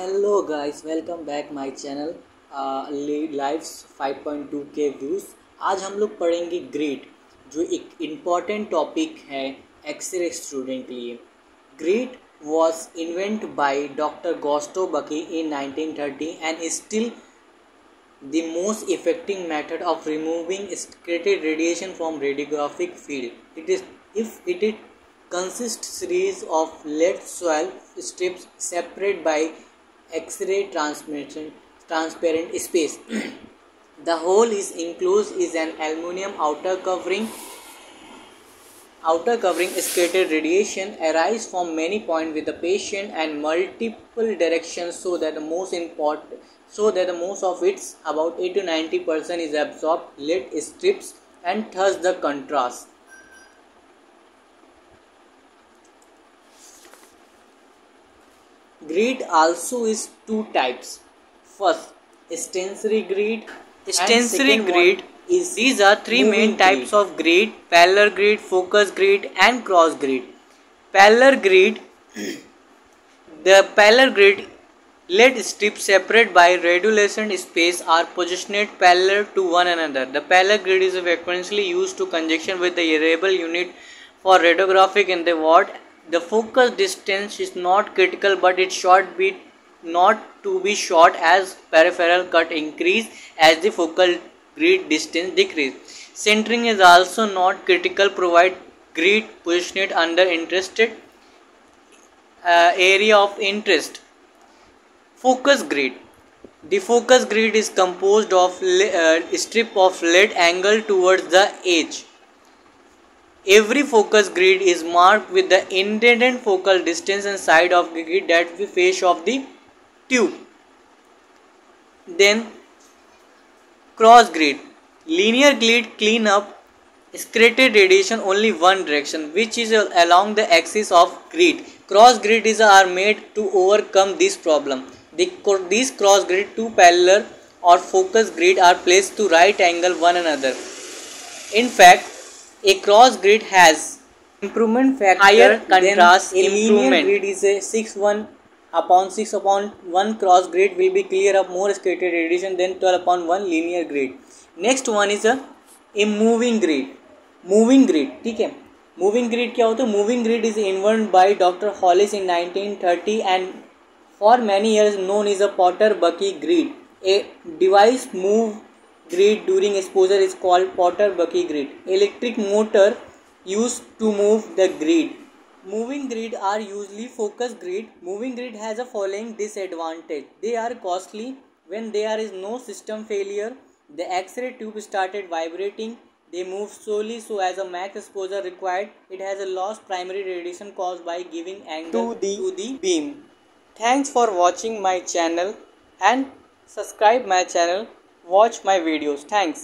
Hello guys, welcome back my channel lives 5.2K views. आज हम लोग पढ़ेंगे ग्रिड, जो एक इम्पॉर्टेंट टॉपिक है एक्सरे स्टूडेंट के लिए। Grid was invented by Dr. Gustav Bucky in 1930 and is still the most effective method of removing secreted radiation from radiographic field. It consists series of lead soil strips separated by X-ray transparent space. The whole is enclosed is an aluminum outer covering. Scattered radiation arises from many points with the patient and multiple directions, so that the most of its about 80 to 90% is absorbed lead strips and thus the contrast. Grid also is two types. First, stationary grid. These are three main types of grid: parallel grid, focus grid, and cross grid. Parallel grid. The parallel grid lead strips separated by radiolation space are positioned parallel to one another. The parallel grid is frequently used to conjunction with the variable unit for radiographic in the ward. The focus distance is not critical, but it should be not to be short as peripheral cut increase as the focal grid distance decrease. Centering is also not critical, provide grid positioned under interested area of interest. Focus grid. The focus grid is composed of strip of lead angled towards the edge. Every focus grid is marked with the intended focal distance and side of the grid that the face of the tube. Then cross grid. Linear grid clean up secreted radiation only one direction, which is along the axis of grid. Cross grids are made to overcome this problem. These cross grid, two parallel or focus grid, are placed to right angle one another. In fact, a cross grid has improvement factor higher contrast improvement. Linear grid is a 6:1 cross grid will be clear up more scattered radiation than 12:1 linear grid. Next one is a moving grid. Moving grid, ठीक है. Moving grid क्या होता है? Moving grid is invented by Dr. Hollis in 1930 and for many years known as a Potter-Bucky grid. A device move grid during exposure is called Potter-Bucky grid. Electric motor used to move the grid. Moving grid are usually focus grid. Moving grid has a following disadvantage. They are costly. When there is no system failure, the X-ray tube started vibrating. They move slowly, so as a max exposure required, it has a lost primary radiation caused by giving angle to the beam. Thanks for watching my channel and subscribe my channel. Watch my videos. Thanks.